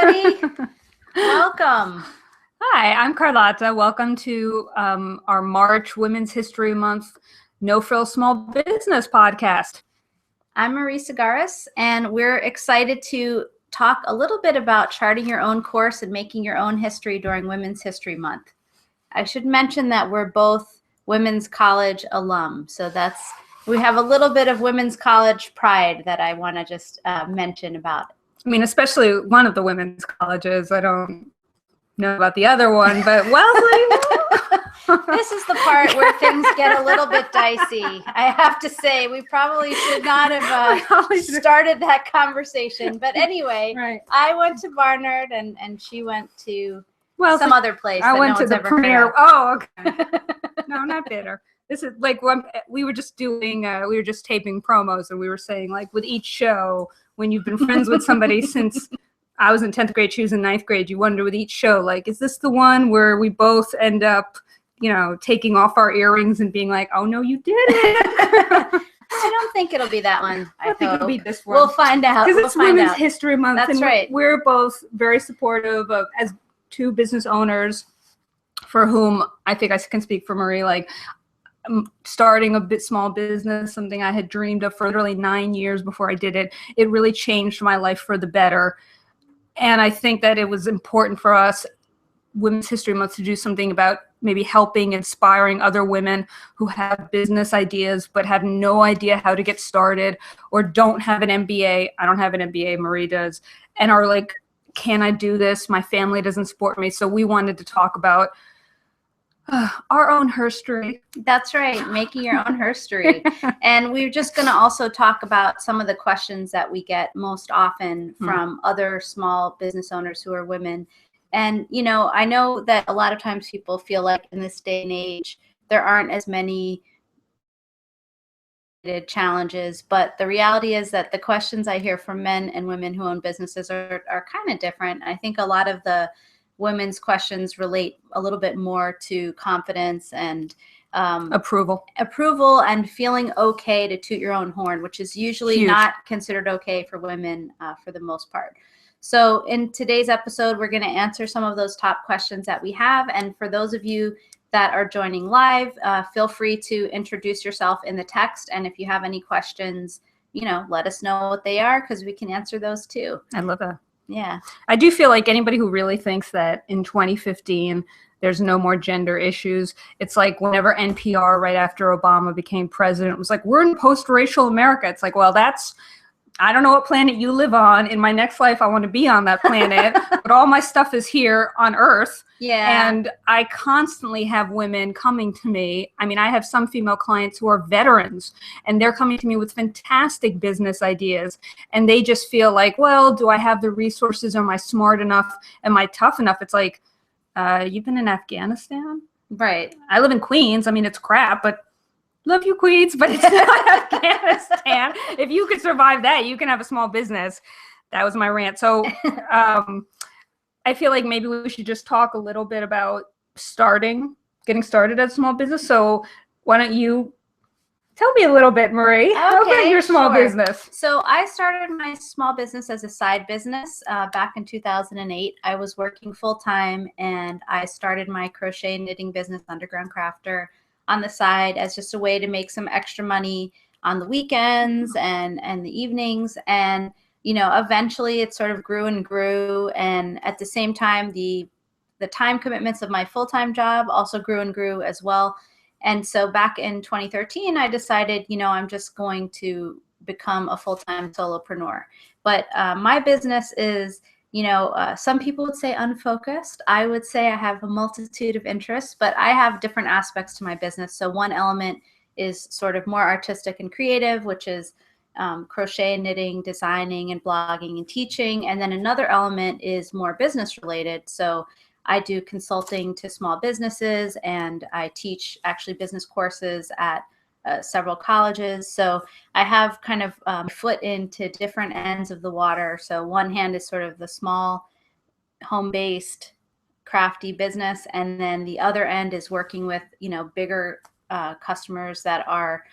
everybody. Welcome. Hi, I'm Carlota. Welcome to our March Women's History Month No Frills Small Business podcast. I'm Marie Segaris, and we're excited to talk a little bit about charting your own course and making your own history during Women's History Month. I should mention that we're both women's college alum, so we have a little bit of women's college pride that I want to just mention about. I mean, especially one of the women's colleges. I don't know about the other one, but Wellesley. This is the part where things get a little bit dicey. I have to say, we probably should not have started that conversation. But anyway, right. I went to Barnard, and she went to some other place. I went to the premiere. Oh, okay. No, not bitter. This is like we were just doing. We were just taping promos, and we were saying, like, with each show, when you've been friends with somebody since I was in 10th grade, she was in 9th grade, you wonder with each show, like, is this the one where we both end up, taking off our earrings and being like, oh, no, you didn't. I don't think it'll be that one. I think it'll be this one. We'll find out. Because it's Women's History Month. That's and right. We're both very supportive of, as two business owners for whom I think I can speak for Marie, like, starting a small business, something I had dreamed of for literally 9 years before I did it. It really changed my life for the better. And I think that it was important for us, Women's History Month, to do something about maybe helping, inspiring other women who have business ideas but have no idea how to get started or don't have an MBA. I don't have an MBA, Marie does, and are like, can I do this? My family doesn't support me. So we wanted to talk about our own herstory. That's right, making your own herstory. And we're just going to also talk about some of the questions that we get most often from other small business owners who are women. And, I know that a lot of times people feel like in this day and age, there aren't as many challenges, but the reality is that the questions I hear from men and women who own businesses are kind of different. I think a lot of the women's questions relate a little bit more to confidence and approval and feeling okay to toot your own horn, which is usually not considered okay for women for the most part. So in today's episode, we're going to answer some of those top questions that we have. And for those of you that are joining live, feel free to introduce yourself in the text. And if you have any questions, let us know what they are, because we can answer those too. I love that. Yeah. I do feel like anybody who really thinks that in 2015 there's no more gender issues, it's like whenever NPR right after Obama became president was like, we're in post-racial America. It's like, well, I don't know what planet you live on. In my next life, I want to be on that planet, but all my stuff is here on Earth. Yeah. And I constantly have women coming to me. I mean, I have some female clients who are veterans, and they're coming to me with fantastic business ideas. And they just feel like, well, do I have the resources? Am I smart enough? Am I tough enough? It's like, you've been in Afghanistan? Right. I live in Queens. I mean, it's crap, but love you, Queens, but it's not Afghanistan. If you could survive that, you can have a small business. That was my rant. So I feel like maybe we should just talk a little bit about getting started as a small business. So why don't you tell me a little bit, Marie, about your small business? So I started my small business as a side business back in 2008. I was working full-time, and I started my crochet knitting business, Underground Crafter, on the side as just a way to make some extra money on the weekends and the evenings. And, eventually it sort of grew and grew. And at the same time, the time commitments of my full-time job also grew and grew as well. And so back in 2013, I decided, I'm just going to become a full-time solopreneur. But my business is, some people would say unfocused. I would say I have a multitude of interests, but I have different aspects to my business. So one element is sort of more artistic and creative, which is crochet and knitting, designing and blogging and teaching. And then another element is more business related. So I do consulting to small businesses, and I teach actually business courses at several colleges. So I have kind of foot into different ends of the water. So one hand is sort of the small home-based crafty business. And then the other end is working with, bigger customers that are,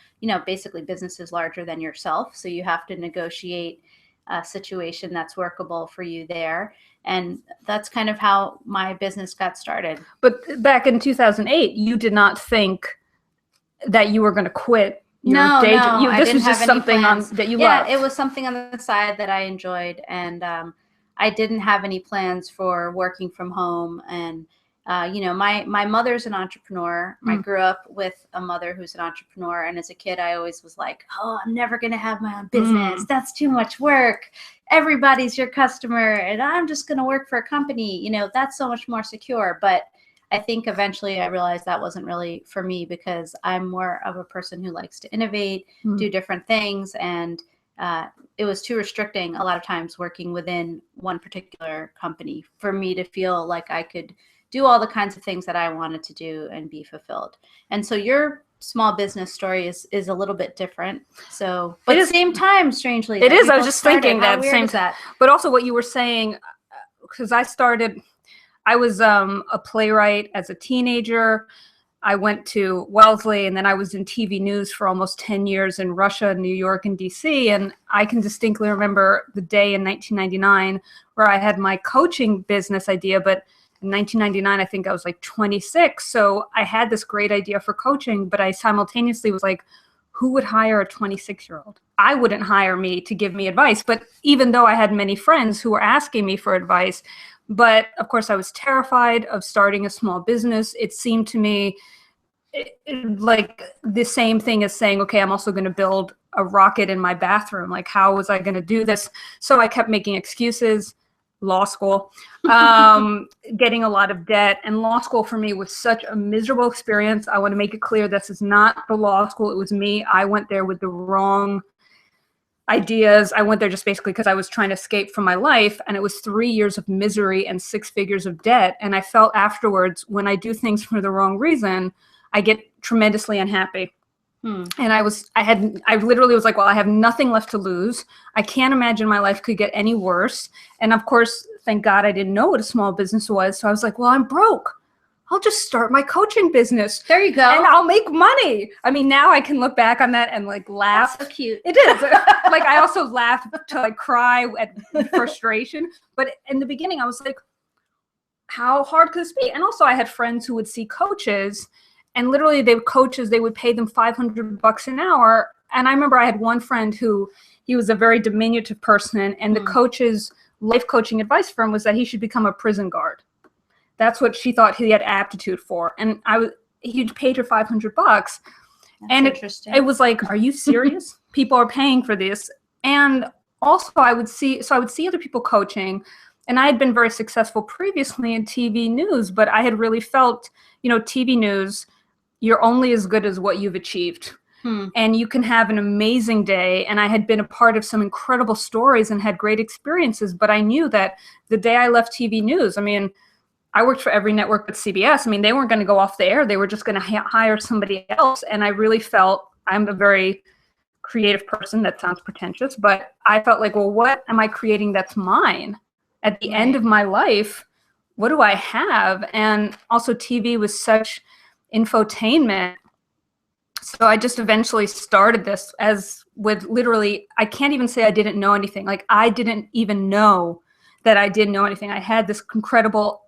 basically businesses larger than yourself. So you have to negotiate situation that's workable for you there. And that's kind of how my business got started. But back in 2008, you did not think that you were going to quit your day job. No, This was just something that you loved. Yeah, it was something on the side that I enjoyed, and I didn't have any plans for working from home. And my mother's an entrepreneur. I grew up with a mother who's an entrepreneur, and as a kid, I always was like, "Oh, I'm never going to have my own business. That's too much work. Everybody's your customer, and I'm just going to work for a company. That's so much more secure." But I think eventually I realized that wasn't really for me, because I'm more of a person who likes to innovate, do different things, and it was too restricting a lot of times working within one particular company for me to feel like I could do all the kinds of things that I wanted to do and be fulfilled. And so your small business story is a little bit different. So, but at the same time, strangely, it is. I was just thinking that same time. But also what you were saying, because I was a playwright as a teenager. I went to Wellesley, and then I was in TV news for almost 10 years in Russia, New York, and DC. And I can distinctly remember the day in 1999 where I had my coaching business idea. But in 1999, I think I was like 26. So I had this great idea for coaching, but I simultaneously was like, who would hire a 26-year-old? I wouldn't hire me to give me advice. But even though I had many friends who were asking me for advice, but of course I was terrified of starting a small business. It seemed to me like the same thing as saying, okay, I'm also going to build a rocket in my bathroom. Like, how was I going to do this? So I kept making excuses. Law school, getting a lot of debt. And law school for me was such a miserable experience. I want to make it clear, this is not the law school. It was me. I went there with the wrong ideas. I went there just basically because I was trying to escape from my life. And it was 3 years of misery and 6 figures of debt. And I felt afterwards, when I do things for the wrong reason, I get tremendously unhappy. And I literally was like, well, I have nothing left to lose. I can't imagine my life could get any worse. And of course, thank God I didn't know what a small business was. So I was like, well, I'm broke. I'll just start my coaching business. There you go. And I'll make money. I mean, now I can look back on that and like laugh. That's so cute. It is. Like, I also laugh to like cry at frustration. But in the beginning, I was like, how hard could this be? And also I had friends who would see coaches, and literally they would pay them $500 an hour. And I remember I had one friend he was a very diminutive person, and the coach's life coaching advice for him was that he should become a prison guard. That's what she thought he had aptitude for. And he paid her $500. That's and it was like, are you serious? People are paying for this. And also I would see other people coaching, and I had been very successful previously in TV news, but I had really felt, TV news, you're only as good as what you've achieved. And you can have an amazing day. And I had been a part of some incredible stories and had great experiences. But I knew that the day I left TV news, I mean, I worked for every network but CBS. I mean, they weren't going to go off the air. They were just going to hire somebody else. And I really felt, I'm a very creative person. That sounds pretentious. But I felt like, well, what am I creating that's mine? At the end of my life, what do I have? And also TV was such infotainment. So I just eventually started this as with literally, I can't even say I didn't know anything. Like, I didn't even know that I didn't know anything. I had this incredible,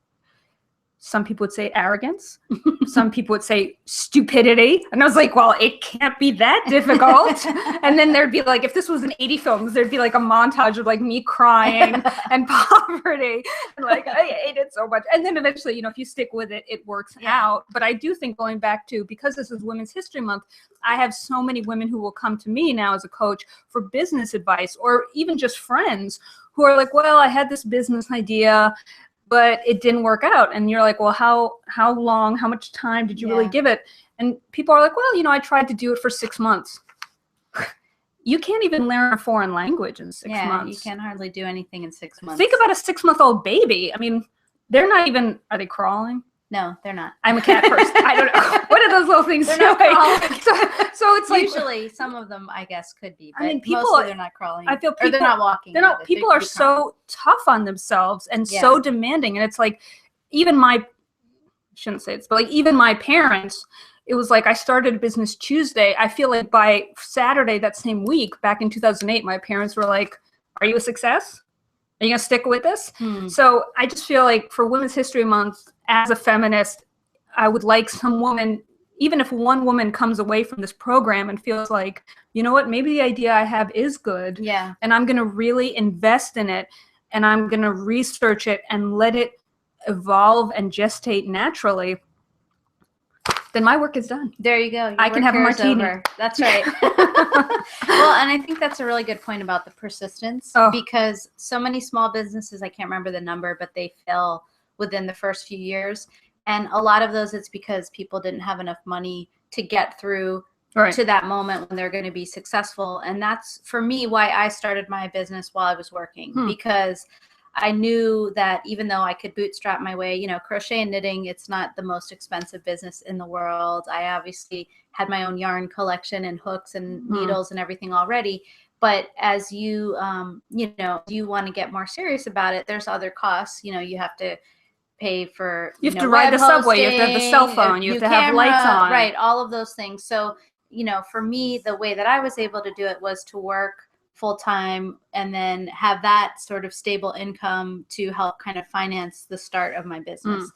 some people would say arrogance. Some people would say stupidity. And I was like, well, it can't be that difficult. And then there'd be like, if this was an 80 films, there'd be like a montage of like me crying and poverty. And like, I hate it so much. And then eventually, if you stick with it, it works out. But I do think, going back to, because this is Women's History Month, I have so many women who will come to me now as a coach for business advice, or even just friends who are like, well, I had this business idea, but it didn't work out. And you're like, well, how long, how much time did you really give it? And people are like, well, I tried to do it for 6 months. You can't even learn a foreign language in 6 months. You can hardly do anything in 6 months. Think about a 6-month-old baby. I mean, they're not even, are they crawling? No, they're not. I'm a cat person. I don't know. What are those little things? They're not crawling. So it's like, usually some of them, I guess, could be. But people, mostly they're not crawling. I feel people, or they're not walking. They're not. People are so tough on themselves and so demanding, and it's like, even I shouldn't say this, but like even my parents. It was like, I started a business Tuesday. I feel like by Saturday that same week, back in 2008, my parents were like, Are you a success? Are you going to stick with this? So I just feel like for Women's History Month, as a feminist, I would like some woman, even if one woman comes away from this program and feels like, you know what, maybe the idea I have is good. Yeah. And I'm going to really invest in it, and I'm going to research it and let it evolve and gestate naturally, then my work is done. There you go. I can have a martini. Over. That's right. Well, and I think that's a really good point about the persistence, because so many small businesses, I can't remember the number, but they fail within the first few years. And a lot of those, it's because people didn't have enough money to get through to that moment when they're going to be successful. And that's, for me, why I started my business while I was working, because I knew that even though I could bootstrap my way, you know, crochet and knitting, it's not the most expensive business in the world. I obviously had my own yarn collection and hooks and needles and everything already. But as you, you know, you want to get more serious about it, there's other costs. You know, you have to pay for, you have to ride the subway, you have to have the cell phone, you have to have lights on. Right, all of those things. So, you know, for me, the way that I was able to do it was to work full time and then have that sort of stable income to help kind of finance the start of my business.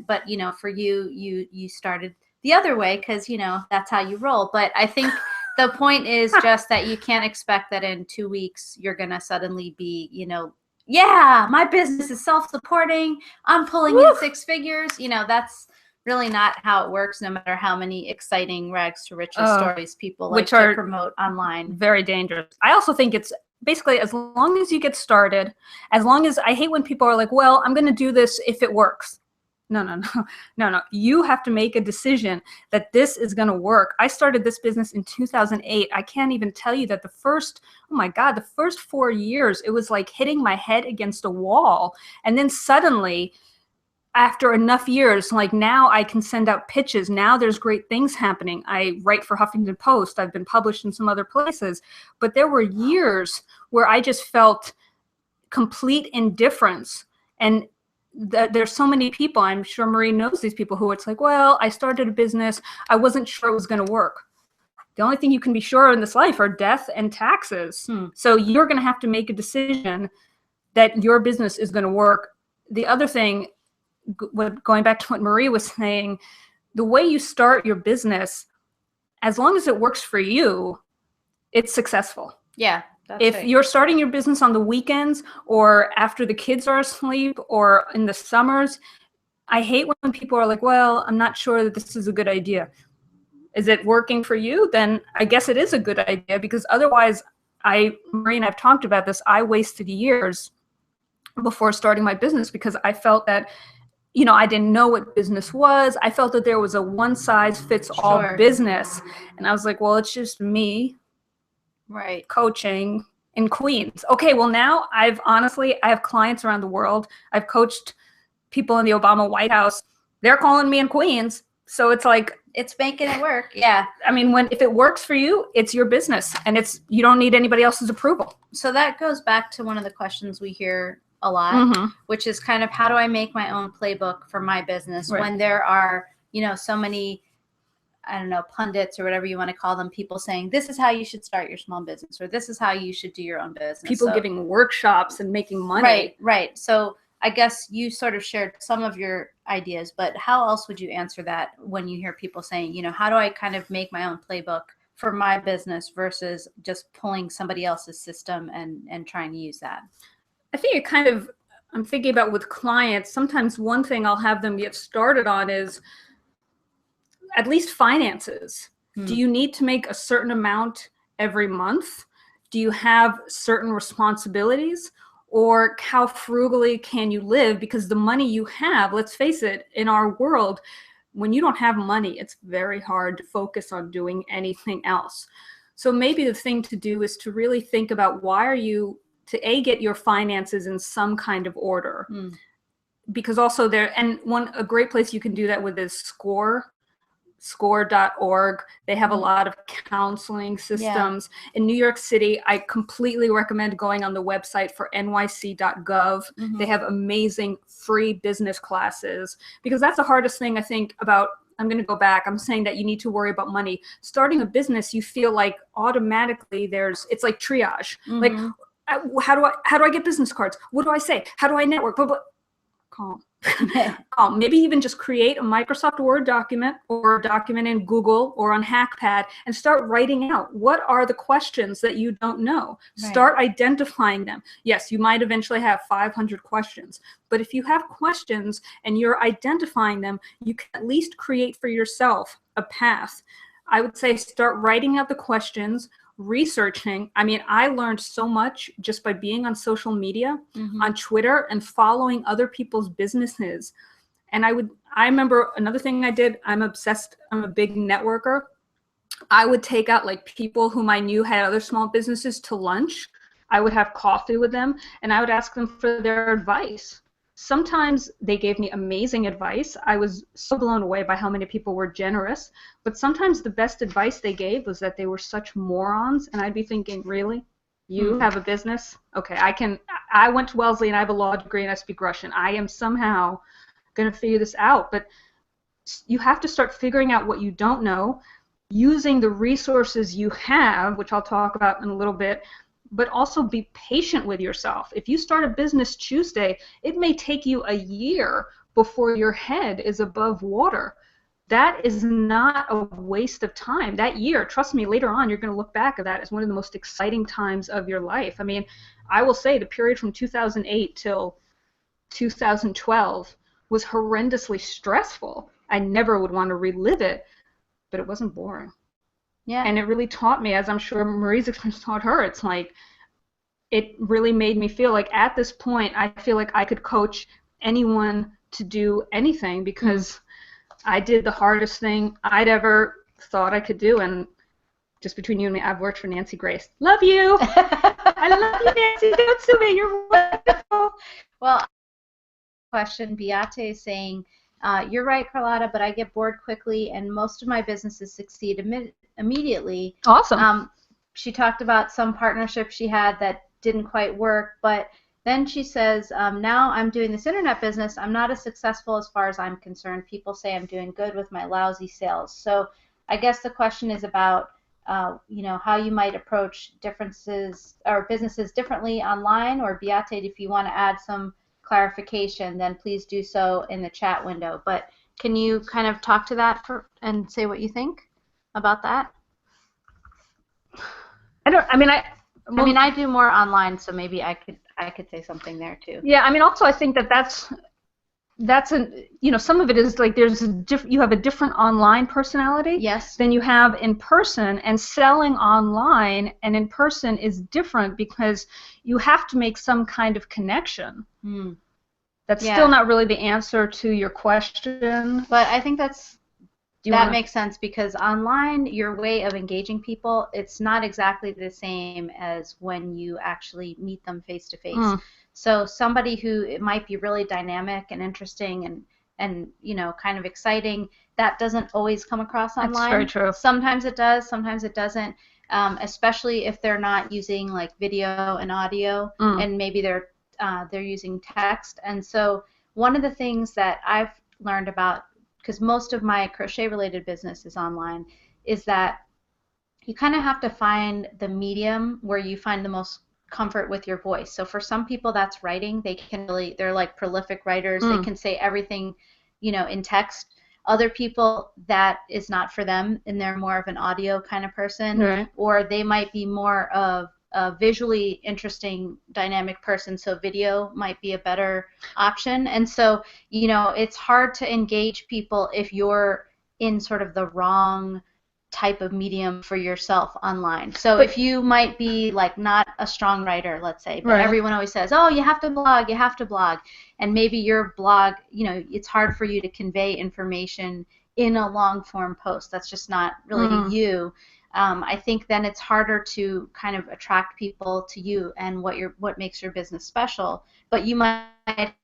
But you know, for you started the other way because, you know, that's how you roll. But I think the point is just that you can't expect that in 2 weeks you're gonna suddenly be, you know, yeah, my business is self-supporting, I'm pulling in 6 figures. You know, that's really not how it works, no matter how many exciting rags to riches stories people like to promote online. Very dangerous. I also think it's basically, as long as you get started, as long as, I hate when people are like, well, I'm going to do this if it works. No. You have to make a decision that this is going to work. I started this business in 2008. I can't even tell you that the first 4 years, it was like hitting my head against a wall. And then suddenly, after enough years, like now I can send out pitches. Now there's great things happening. I write for Huffington Post. I've been published in some other places. But there were years where I just felt complete indifference. And there's so many people, I'm sure Marie knows these people, who it's like, well, I started a business, I wasn't sure it was going to work. The only thing you can be sure in this life are death and taxes. So you're going to have to make a decision that your business is going to work. The other thing, going back to what Marie was saying, the way you start your business, as long as it works for you, it's successful. Yeah. If you're starting your business on the weekends or after the kids are asleep or in the summers, I hate when people are like, well, I'm not sure that this is a good idea. Is it working for you? Then I guess it is a good idea, because otherwise, Marie and I've talked about this, I wasted years before starting my business because I felt that, you know, I didn't know what business was. I felt that there was a one-size-fits-all business. And I was like, well, it's just me coaching in Queens. Okay, well, now I have clients around the world. I've coached people in the Obama White House. They're calling me in Queens. So it's like, it's making it work. Yeah. I mean, if it works for you, it's your business, and you don't need anybody else's approval. So that goes back to one of the questions we hear a lot, which is kind of, how do I make my own playbook for my business when there are, you know, so many, I don't know, pundits or whatever you want to call them, people saying this is how you should start your small business, or this is how you should do your own business. People giving workshops and making money. Right. So I guess you sort of shared some of your ideas, but how else would you answer that when you hear people saying, you know, how do I kind of make my own playbook for my business versus just pulling somebody else's system and trying to use that? I think I'm thinking about with clients, sometimes one thing I'll have them get started on is at least finances. Do you need to make a certain amount every month? Do you have certain responsibilities? Or how frugally can you live? Because the money you have, let's face it, in our world, when you don't have money, it's very hard to focus on doing anything else. So maybe the thing to do is to really think about, why are you, to get your finances in some kind of order. Because also a great place you can do that with is score.org. They have a lot of counseling systems. In New York City, I completely recommend going on the website for nyc.gov. They have amazing free business classes, because that's the hardest thing I think about. I'm going to go back. I'm saying that you need to worry about money. Starting a business, you feel like automatically it's like triage. Like, how do I get business cards? What do I say? How do I network? Blah, blah. Calm. Calm. Maybe even just create a Microsoft Word document or a document in Google or on HackPad and start writing out what are the questions that you don't know. Right. Start identifying them. Yes, you might eventually have 500 questions, but if you have questions and you're identifying them, you can at least create for yourself a path. I would say start writing out the questions, researching. I mean, I learned so much just by being on social media, on Twitter, and following other people's businesses. And I remember another thing I did, I'm obsessed, I'm a big networker. I would take out like people whom I knew had other small businesses to lunch. I would have coffee with them and I would ask them for their advice. Sometimes they gave me amazing advice. I was so blown away by how many people were generous. But sometimes the best advice they gave was that they were such morons. And I'd be thinking, really? You have a business? Okay, I went to Wellesley and I have a law degree and I speak Russian. I am somehow going to figure this out. But you have to start figuring out what you don't know, using the resources you have, which I'll talk about in a little bit, but also be patient with yourself. If you start a business Tuesday, it may take you a year before your head is above water. That is not a waste of time. That year, trust me, later on, you're going to look back at that as one of the most exciting times of your life. I mean, I will say the period from 2008 till 2012 was horrendously stressful. I never would want to relive it, but it wasn't boring. Yeah. And it really taught me, as I'm sure Marie's experience taught her, it's like, it really made me feel like at this point, I feel like I could coach anyone to do anything because I did the hardest thing I'd ever thought I could do. And just between you and me, I've worked for Nancy Grace. Love you. I love you, Nancy. Don't sue me. You're wonderful. Well, question, Beate is saying, you're right, Carlota, but I get bored quickly and most of my businesses succeed immediately. Awesome. She talked about some partnerships she had that didn't quite work, but then she says, now I'm doing this internet business. I'm not as successful as far as I'm concerned. People say I'm doing good with my lousy sales. So I guess the question is about, you know, how you might approach differences or businesses differently online, or Beate, if you want to add some clarification, then please do so in the chat window. But can you kind of talk to that and say what you think about that? I do more online, so maybe I could say something there too. Yeah, I mean, also I think that's you know, some of it is like you have a different online personality. Yes. Than you have in person, and selling online and in person is different because you have to make some kind of connection. That's still not really the answer to your question. But I think that makes sense because online, your way of engaging people, it's not exactly the same as when you actually meet them face to face. So somebody who it might be really dynamic and interesting and you know, kind of exciting, that doesn't always come across online. That's very true. Sometimes it does, sometimes it doesn't. Especially if they're not using like video and audio, and maybe they're using text. And so one of the things that I've learned about, because most of my crochet-related business is online, is that you kind of have to find the medium where you find the most comfort with your voice. So for some people, that's writing. They're like prolific writers. They can say everything, you know, in text. Other people, that is not for them, and they're more of an audio kind of person, right. Or they might be more of a visually interesting, dynamic person, so video might be a better option. And so, you know, it's hard to engage people if you're in sort of the wrong type of medium for yourself online. So if you might be like not a strong writer, let's say, but everyone always says, oh, you have to blog, and maybe your blog, you know, it's hard for you to convey information in a long form post. That's just not really you. I think then it's harder to kind of attract people to you and what makes your business special. But you might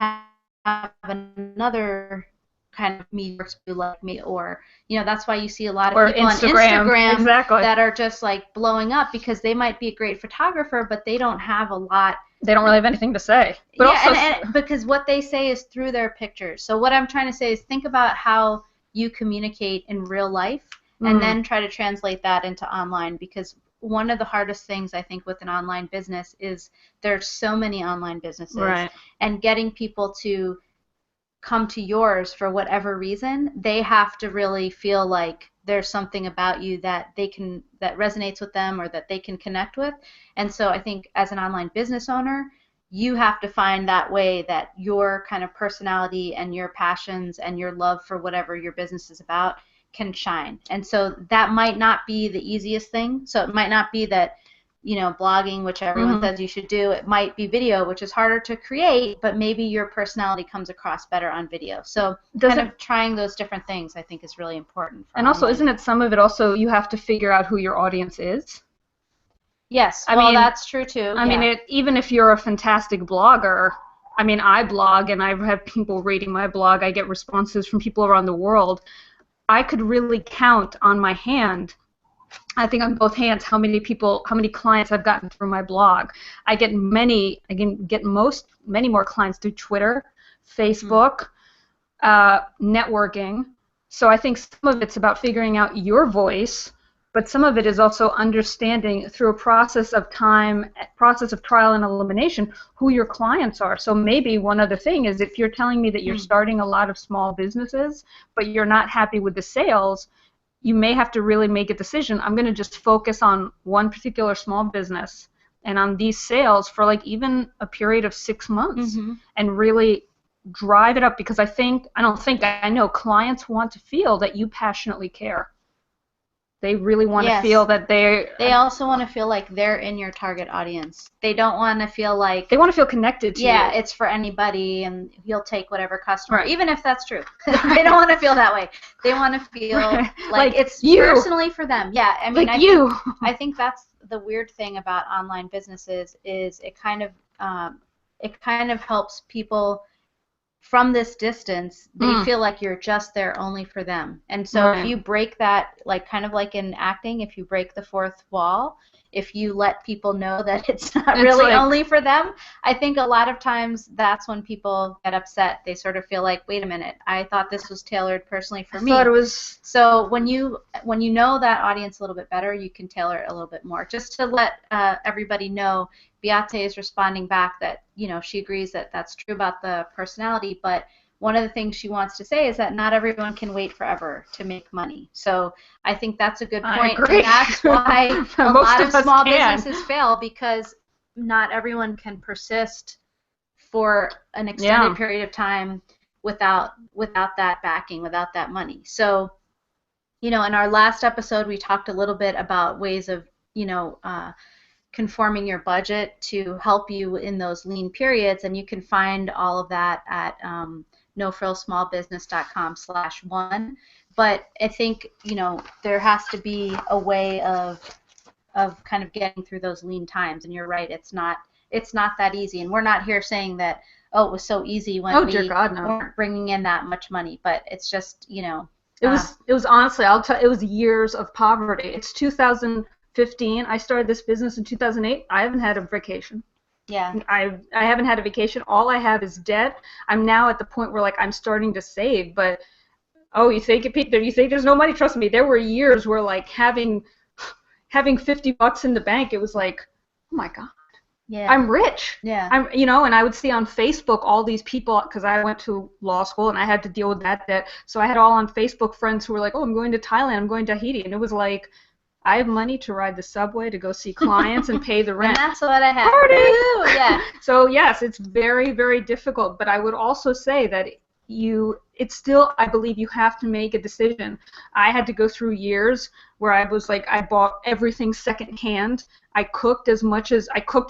have another kind of media like me, or you know, that's why you see a lot of people on Instagram that are just like blowing up because they might be a great photographer, but they don't have a lot. They don't really have anything to say. But also, and because what they say is through their pictures. So what I'm trying to say is think about how you communicate in real life, and then try to translate that into online, because one of the hardest things I think with an online business is there's so many online businesses, Right. and getting people to come to yours for whatever reason, they have to really feel like there's something about you that that resonates with them or that they can connect with. And so I think as an online business owner, you have to find that way that your kind of personality and your passions and your love for whatever your business is about can shine. And so that might not be the easiest thing. So it might not be that, blogging, which everyone says you should do. It might be video, which is harder to create, but maybe your personality comes across better on video. So kind of trying those different things, I think, is really important. And also, isn't it some of it also you have to figure out who your audience is? Yes, well, that's true too. I mean, even if you're a fantastic blogger, I mean, I blog and I have people reading my blog. I get responses from people around the world. I could really count on my hand, I think on both hands, how many clients I've gotten through my blog. I get many more clients through Twitter, Facebook, networking. So I think some of it's about figuring out your voice, but some of it is also understanding through a process of trial and elimination who your clients are. So maybe one other thing is if you're telling me that you're starting a lot of small businesses, but you're not happy with the sales, you may have to really make a decision. I'm going to just focus on one particular small business and on these sales for like even a period of 6 months and really drive it up, because I know clients want to feel that you passionately care. They really want to feel that they also want to feel like they're in your target audience. They don't want to feel like... They want to feel connected to you. Yeah, it's for anybody, and you'll take whatever customer, even if that's true. They don't want to feel that way. They want to feel like it's personally for them. Yeah, I mean, I think that's the weird thing about online businesses is it kind of helps people from this distance. They feel like you're just there only for them. And so if you break that, like kind of like in acting, if you break the fourth wall, if you let people know that it's not really only for them, I think a lot of times that's when people get upset. They sort of feel like, wait a minute, I thought this was tailored personally for me. I thought it was... So when you know that audience a little bit better, you can tailor it a little bit more. Just to let everybody know, Beate is responding back that, she agrees that that's true about the personality, but one of the things she wants to say is that not everyone can wait forever to make money. So I think that's a good point. I agree. And that's why a lot of small businesses fail, because not everyone can persist for an extended period of time without that backing, without that money. So, in our last episode, we talked a little bit about ways of, conforming your budget to help you in those lean periods, and you can find all of that at nofrillsmallbusiness.com/1. But I think, there has to be a way of kind of getting through those lean times. And you're right, it's not that easy. And we're not here saying that, it was so easy when we weren't bringing in that much money. But it's just, It was honestly, it was years of poverty. It's 2015. I started this business in 2008. I haven't had a vacation. Yeah. I haven't had a vacation. All I have is debt. I'm now at the point where I'm starting to save, but you think there's no money? Trust me, there were years where having $50 in the bank, it was like, oh my God. Yeah. I'm rich. Yeah. And I would see on Facebook all these people, because I went to law school and I had to deal with that debt. So I had all on Facebook friends who were like, I'm going to Thailand, I'm going to Tahiti, and it was like, I have money to ride the subway to go see clients and pay the rent. And that's what I have. Party! Yeah. So yes, it's very, very difficult. But I would also say that it's still, I believe you have to make a decision. I had to go through years where I was like, I bought everything secondhand. I cooked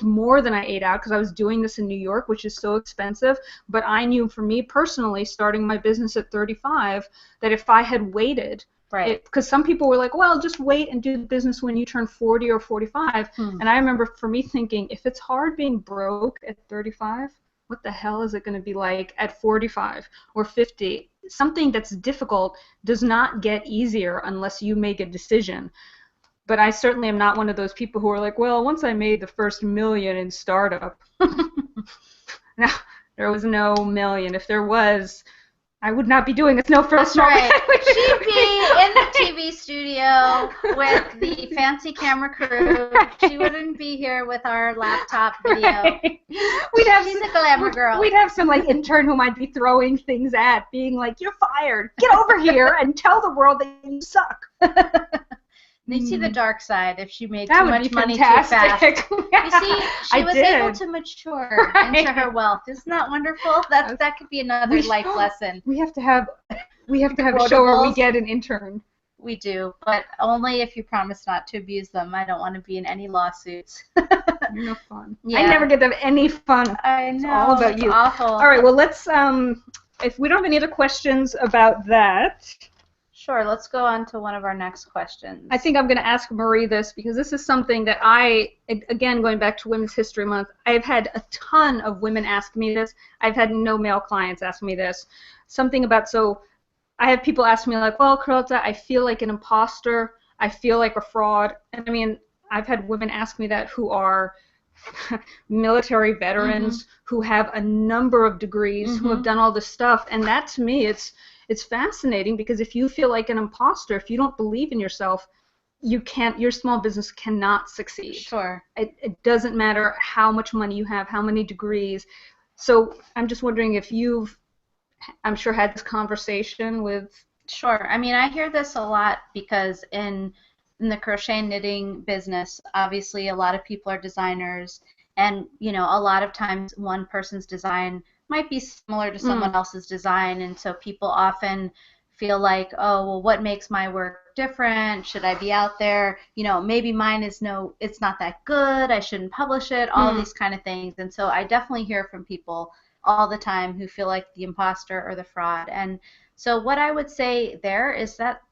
more than I ate out, because I was doing this in New York, which is so expensive. But I knew, for me personally, starting my business at 35, that if I had waited, right, because some people were like, well, just wait and do the business when you turn 40 or 45. And I remember for me thinking, if it's hard being broke at 35, what the hell is it going to be like at 45 or 50? Something that's difficult does not get easier unless you make a decision. But I certainly am not one of those people who are like, well, once I made the first $1 million in startup. No, there was no million. If there was, I would not be doing this. No Frills. That's right. She'd be in the TV studio with the fancy camera crew. She wouldn't be here with our laptop video. She's a glamour girl. We'd have some like intern who might be throwing things at, being like, "You're fired. Get over here and tell the world that you suck." They see the dark side if she made that too much money too fast. You see, she was able to mature into her wealth. Isn't that wonderful? That could be another life lesson. We have to have a show where we get an intern. We do, but only if you promise not to abuse them. I don't want to be in any lawsuits. You're no fun. Yeah. I never get to have any fun. I know. It's all about you. Awful. All right. Well, let's. If we don't have any other questions about that. Sure, let's go on to one of our next questions. I think I'm going to ask Marie this because this is something that again, going back to Women's History Month, I've had a ton of women ask me this. I've had no male clients ask me this. Something about, so I have people ask me like, well, Carlota, I feel like an imposter. I feel like a fraud. And I mean, I've had women ask me that who are military veterans, who have a number of degrees, who have done all this stuff. And that to me, it's fascinating because if you feel like an imposter, if you don't believe in yourself, your small business cannot succeed. Sure. It doesn't matter how much money you have, how many degrees. So I'm just wondering if you've, I'm sure, had this conversation with... Sure. I mean, I hear this a lot because in the crochet knitting business, obviously a lot of people are designers, and a lot of times one person's design might be similar to someone else's design, and so people often feel like, oh, well, what makes my work different? Should I be out there? Maybe mine is it's not that good. I shouldn't publish it. All these kind of things. And so I definitely hear from people all the time who feel like the imposter or the fraud. And so what I would say there is that,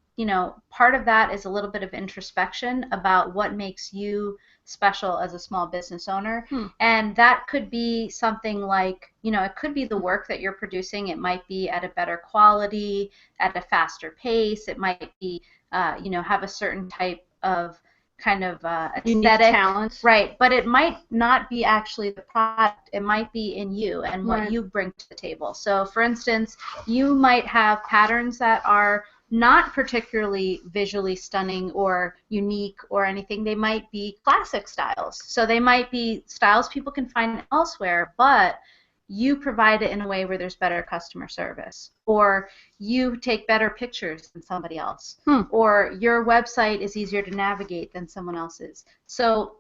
part of that is a little bit of introspection about what makes you special as a small business owner. And that could be something like, it could be the work that you're producing. It might be at a better quality, at a faster pace. It might be, have a certain type of kind of aesthetic talent. Right, but it might not be actually the product. It might be in you and what you bring to the table. So for instance, you might have patterns that are not particularly visually stunning or unique or anything. They might be classic styles. So they might be styles people can find elsewhere, but you provide it in a way where there's better customer service, or you take better pictures than somebody else, or your website is easier to navigate than someone else's. So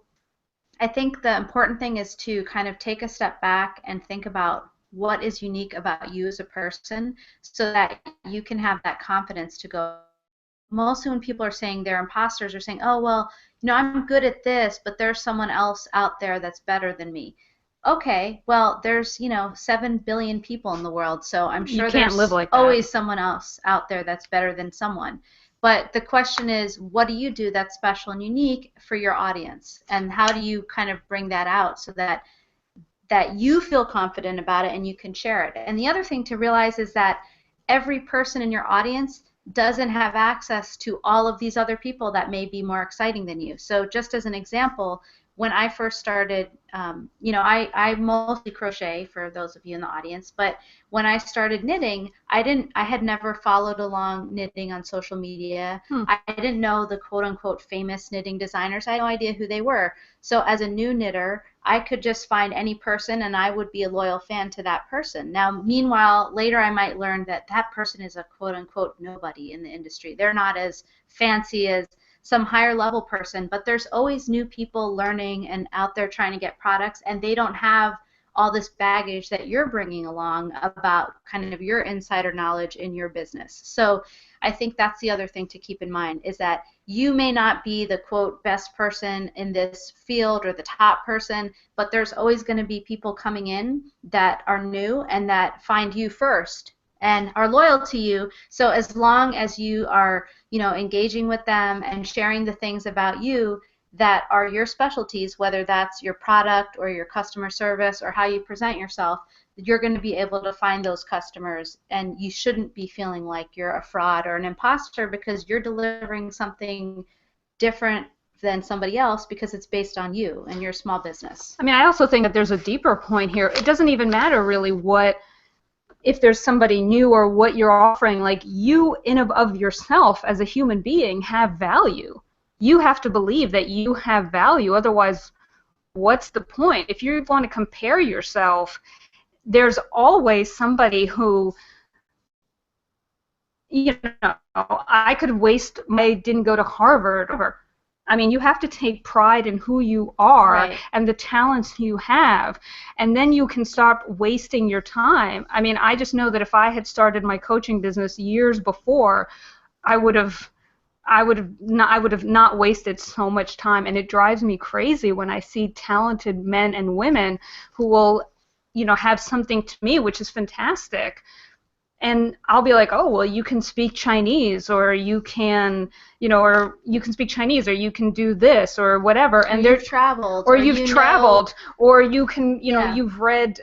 I think the important thing is to kind of take a step back and think about what is unique about you as a person so that you can have that confidence to go. Mostly when people are saying they're imposters are saying, oh, well, I'm good at this, but there's someone else out there that's better than me. Okay, well, there's, 7 billion people in the world, so I'm sure there's always someone else out there that's better than someone. But the question is, what do you do that's special and unique for your audience? And how do you kind of bring that out so that you feel confident about it and you can share it? And the other thing to realize is that every person in your audience doesn't have access to all of these other people that may be more exciting than you. So just as an example, when I first started, I mostly crochet for those of you in the audience, but when I started knitting, I had never followed along knitting on social media. I didn't know the quote-unquote famous knitting designers. I had no idea who they were. So as a new knitter, I could just find any person and I would be a loyal fan to that person. Now, meanwhile, later I might learn that that person is a quote-unquote nobody in the industry. They're not as fancy as some higher level person, but there's always new people learning and out there trying to get products, and they don't have all this baggage that you're bringing along about kind of your insider knowledge in your business. So I think that's the other thing to keep in mind, is that you may not be the quote best person in this field or the top person, but there's always going to be people coming in that are new and that find you first and are loyal to you. So as long as you are, engaging with them and sharing the things about you that are your specialties, whether that's your product or your customer service or how you present yourself, you're going to be able to find those customers, and you shouldn't be feeling like you're a fraud or an imposter because you're delivering something different than somebody else because it's based on you and your small business. I mean, I also think that there's a deeper point here. It doesn't even matter really what if there's somebody new or what you're offering, like you in of yourself as a human being have value. You have to believe that you have value. Otherwise, what's the point? If you want to compare yourself, there's always somebody who, you know, I could waste, I didn't go to Harvard. I mean, you have to take pride in who you are, right, and the talents you have, and then you can stop wasting your time. I mean, I just know that if I had started my coaching business years before, I would have not wasted so much time. And it drives me crazy when I see talented men and women who will, you know, have something to me which is fantastic, and I'll be like, oh, well, you can speak Chinese, or you can, you know, or you can speak Chinese, or you can do this, or whatever. And you've traveled, or you've traveled, or you can, you know, you've read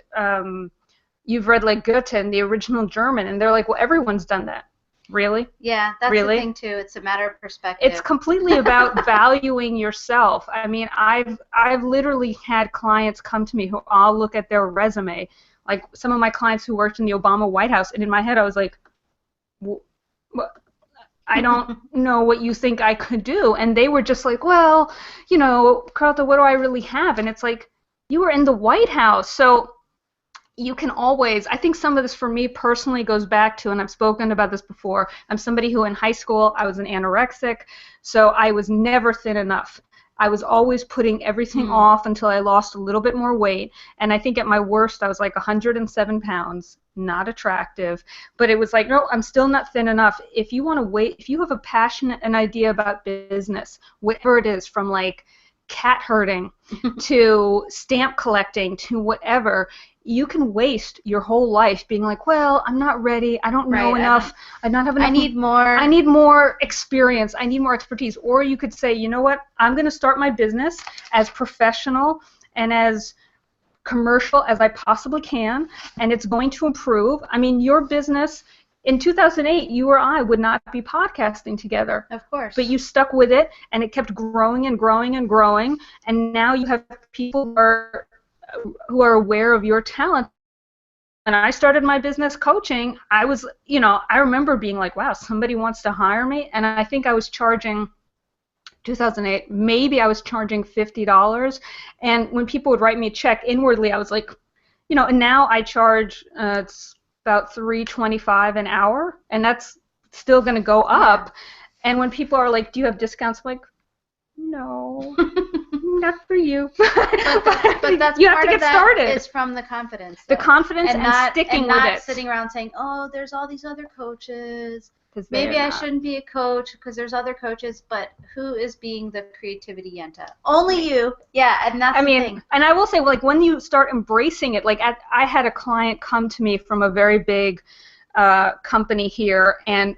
like Goethe in the original German, and they're like, well, everyone's done that. Really? Yeah, that's really? The thing too. It's a matter of perspective. It's completely about valuing yourself. I mean, I've literally had clients come to me who I'll look at their resume, like some of my clients who worked in the Obama White House, and in my head I was like, I don't know what you think I could do. And they were just like, well, you know, Carlota, what do I really have? And it's like, you were in the White House, so you can always, I think some of this for me personally goes back to, and I've spoken about this before, I'm somebody who in high school, I was an anorexic, so I was never thin enough. I was always putting everything off until I lost a little bit more weight, and I think at my worst I was like 107 pounds, not attractive, but it was like, no, I'm still not thin enough. If you want to wait, if you have a passion, an idea about business, whatever it is, from like cat herding to stamp collecting to whatever, you can waste your whole life being like, well, I'm not ready, I don't know enough, I don't have enough, I need more experience, I need more expertise. Or you could say, you know what, I'm going to start my business as professional and as commercial as I possibly can, and it's going to improve. I mean, your business, in 2008, you or I would not be podcasting together. Of course. But you stuck with it, and it kept growing and growing and growing, and now you have people who are aware of your talent. When I started my business coaching, I was, you know, I remember being like, wow, somebody wants to hire me, and I think I was charging, 2008, maybe I was charging $50, and when people would write me a check, inwardly I was like, you know, and now I charge, it's about $3.25 an hour, and that's still going to go up. And when people are like, do you have discounts? I'm like, no, not for you. But that's you have to get started. It's from the confidence. The confidence and sticking with it. And not sitting around saying, oh, there's all these other coaches. Maybe I shouldn't be a coach because there's other coaches, but who is being the creativity yenta? Only you. Yeah, and that's the thing. And I will say, like, when you start embracing it, like, I had a client come to me from a very big company here, and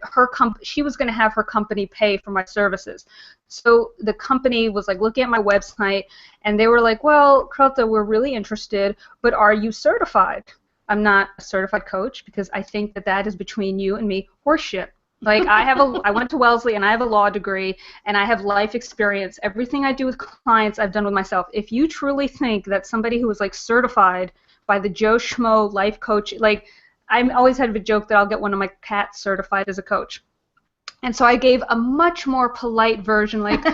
she was going to have her company pay for my services. So the company was like looking at my website, and they were like, well, Carlota, we're really interested, but are you certified? I'm not a certified coach because I think that is between you and me. Horseshit. Like, I went to Wellesley, and I have a law degree, and I have life experience. Everything I do with clients, I've done with myself. If you truly think that somebody who is like certified by the Joe Schmo life coach, like, I always had a joke that I'll get one of my cats certified as a coach. And so I gave a much more polite version, like,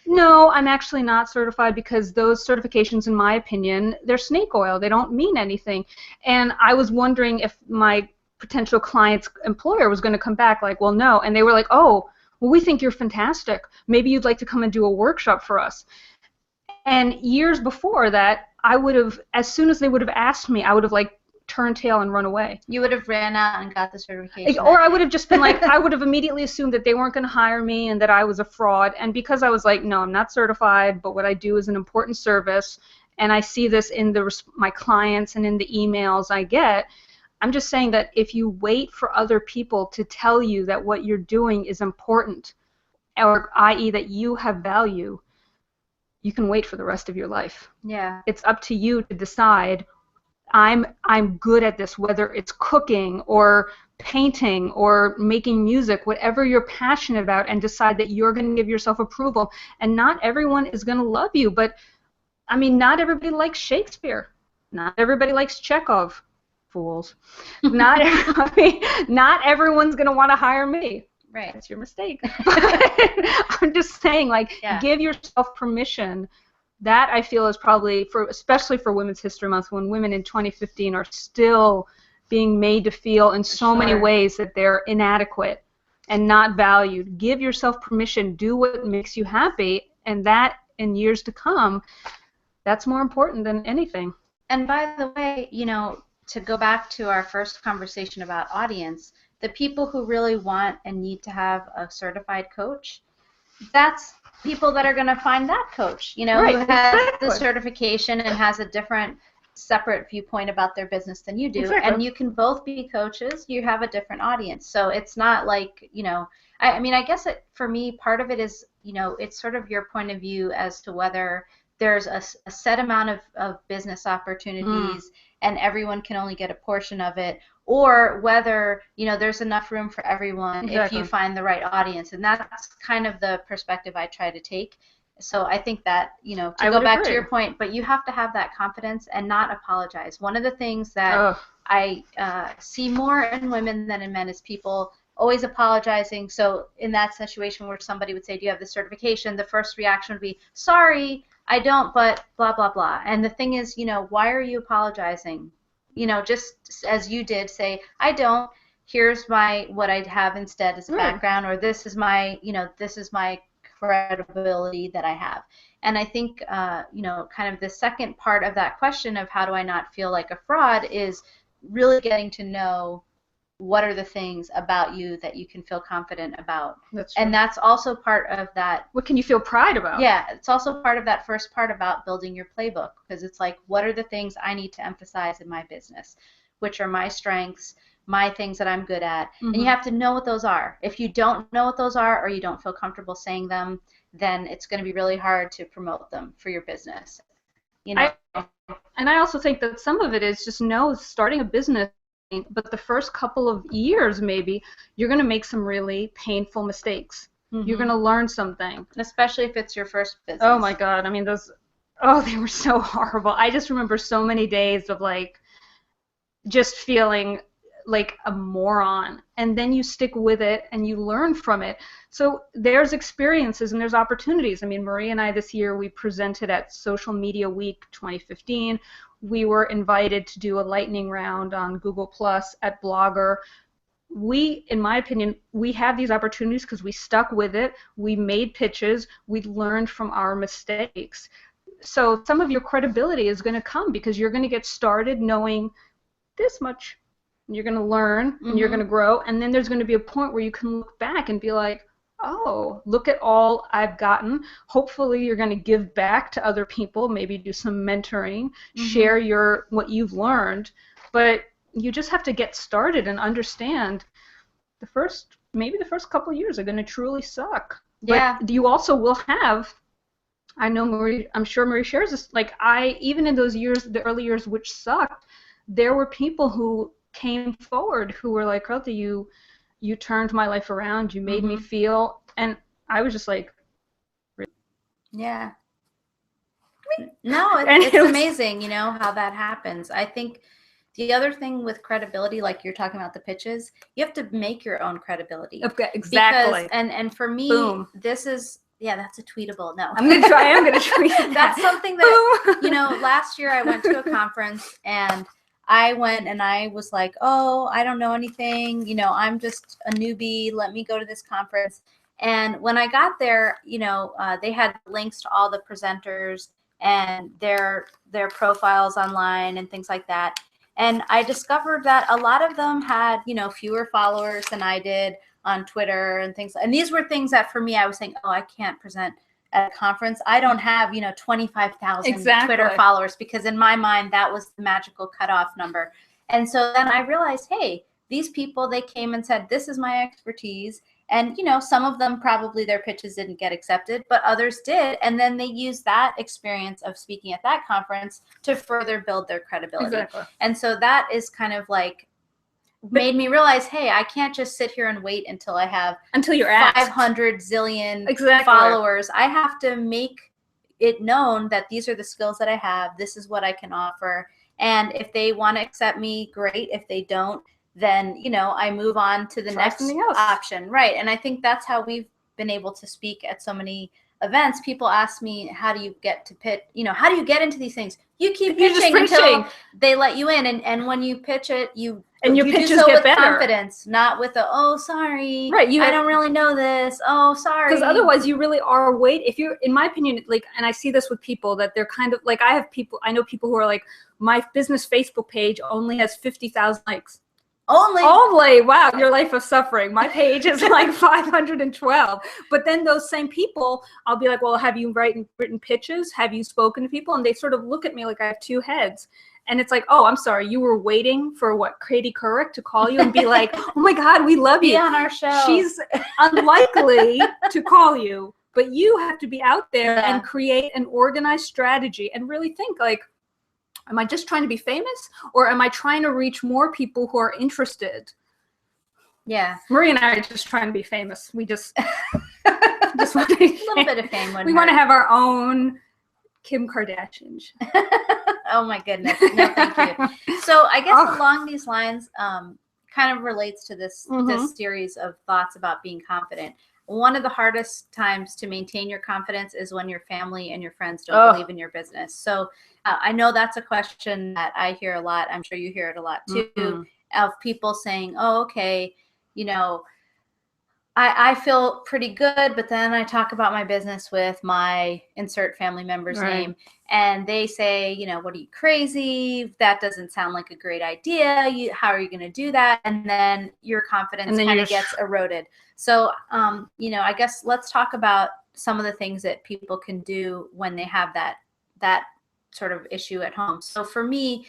no, I'm actually not certified because those certifications, in my opinion, they're snake oil. They don't mean anything. And I was wondering if my potential client's employer was going to come back like, well, no. And they were like, oh, well, we think you're fantastic. Maybe you'd like to come and do a workshop for us. And years before that, I would have, as soon as they would have asked me, I would have, like, turned tail and run away. You would have ran out and got the certification. Or I would have just been like, I would have immediately assumed that they weren't going to hire me and that I was a fraud. And because I was like, no, I'm not certified, but what I do is an important service, and I see this in my clients and in the emails I get, I'm just saying that if you wait for other people to tell you that what you're doing is important, or i.e. that you have value, you can wait for the rest of your life. Yeah. It's up to you to decide, I'm good at this, whether it's cooking or painting or making music, whatever you're passionate about, and decide that you're going to give yourself approval. And not everyone is going to love you, but, I mean, not everybody likes Shakespeare. Not everybody likes Chekhov. fools. Not everyone's going to want to hire me. Right. That's your mistake. I'm just saying, like, give yourself permission. That I feel is probably, especially for Women's History Month, when women in 2015 are still being made to feel in so many ways that they're inadequate and not valued. Give yourself permission. Do what makes you happy, and that in years to come, that's more important than anything. And by the way, you know, to go back to our first conversation about audience, the people who really want and need to have a certified coach, that's people that are going to find that coach, you know, who has the certification and has a different, separate viewpoint about their business than you do. And you can both be coaches. You have a different audience. So it's not like, you know, I mean, I guess for me, part of it is, you know, it's sort of your point of view as to whether there's a set amount of business opportunities and everyone can only get a portion of it, or whether, you know, there's enough room for everyone if you find the right audience. And that's kind of the perspective I try to take. So I think that, you know, to go back to your point, but you have to have that confidence and not apologize. One of the things that I see more in women than in men is people always apologizing. So in that situation where somebody would say, do you have the certification? The first reaction would be, sorry, I don't, but blah, blah, blah. And the thing is, you know, why are you apologizing? You know, just as you did, say, I don't. Here's what I have instead as a background, or this is my, you know, this is my credibility that I have. And I think, you know, kind of the second part of that question of how do I not feel like a fraud is really getting to know what are the things about you that you can feel confident about. And that's also part of that. What can you feel pride about? Yeah, it's also part of that first part about building your playbook, because it's like, what are the things I need to emphasize in my business, which are my strengths, my things that I'm good at. And you have to know what those are. If you don't know what those are, or you don't feel comfortable saying them, then it's going to be really hard to promote them for your business. You know. And I also think that some of it is just starting a business, but the first couple of years maybe you're going to make some really painful mistakes. You're going to learn something, especially if it's your first business. Oh my God, I mean they were so horrible. I just remember so many days of like just feeling like a moron, and then you stick with it and you learn from it. So there's experiences and there's opportunities. I mean, Marie and I this year, we presented at Social Media Week 2015. We were invited to do a lightning round on Google Plus at Blogger. We, in my opinion, we have these opportunities because we stuck with it. We made pitches. We learned from our mistakes. So some of your credibility is going to come because you're going to get started knowing this much. You're going to learn and you're going to grow. And then there's going to be a point where you can look back and be like, oh, look at all I've gotten. Hopefully you're going to give back to other people, maybe do some mentoring, share what you've learned. But you just have to get started and understand maybe the first couple of years are going to truly suck. Yeah. But you also will have, I know Marie, I'm sure Marie shares this, like even in those years, the early years which sucked, there were people who came forward who were like, Carlota, you turned my life around, you made me feel, and I was just like, really? Yeah. No, it's amazing, you know, how that happens. I think the other thing with credibility, like you're talking about the pitches, you have to make your own credibility. Okay, exactly. Because, and for me, this is, that's a tweetable. No. I'm going to tweet that. That's something that, you know, last year I went to a conference and I went and I was like, oh, I don't know anything. You know, I'm just a newbie. Let me go to this conference. And when I got there, you know, they had links to all the presenters and their profiles online and things like that. And I discovered that a lot of them had, you know, fewer followers than I did on Twitter and things. And these were things that for me, I was saying, oh, I can't present at a conference. I don't have, you know, 25,000 Twitter followers, because in my mind, that was the magical cutoff number. And so then I realized, hey, these people, they came and said, this is my expertise. And, you know, some of them probably their pitches didn't get accepted, but others did. And then they used that experience of speaking at that conference to further build their credibility. Exactly. And so that is kind of like made me realize, hey, I can't just sit here and wait until I have you're asked. 500 zillion followers. I have to make it known that these are the skills that I have. This is what I can offer. And if they want to accept me, great. If they don't, then, you know, I move on to the next option. Right. And I think that's how we've been able to speak at so many events. People ask me, how do you get to pitch? You know, how do you get into these things? You keep pitching until they let you in. And when you pitch it, you do so with confidence, not with a, oh, sorry, right? I don't really know this. Oh, sorry. Because otherwise, you really are if you're, in my opinion, like, and I see this with people that they're kind of like, I know people who are like, my business Facebook page only has 50,000 likes. Only, wow, your life of suffering. My page is like 512. But then those same people, I'll be like, well, have you written pitches? Have you spoken to people? And they sort of look at me like I have two heads. And it's like, oh, I'm sorry, you were waiting for what, Katie Couric to call you and be like, oh my God, we love you. Be on our show. She's unlikely to call you, but you have to be out there and create an organized strategy and really think like, am I just trying to be famous, or am I trying to reach more people who are interested? Yeah. Marie and I are just trying to be famous. We just want to a little bit of fame. We want to have our own Kim Kardashian. Oh my goodness. No, thank you. So I guess along these lines, kind of relates to this series of thoughts about being confident. One of the hardest times to maintain your confidence is when your family and your friends don't believe in your business. So I know that's a question that I hear a lot. I'm sure you hear it a lot too, of people saying, oh, okay, you know, I feel pretty good, but then I talk about my business with my insert family member's name, and they say, you know, what are you, crazy? That doesn't sound like a great idea. How are you going to do that? And then your confidence kind of gets eroded. So, you know, I guess let's talk about some of the things that people can do when they have that sort of issue at home. So for me,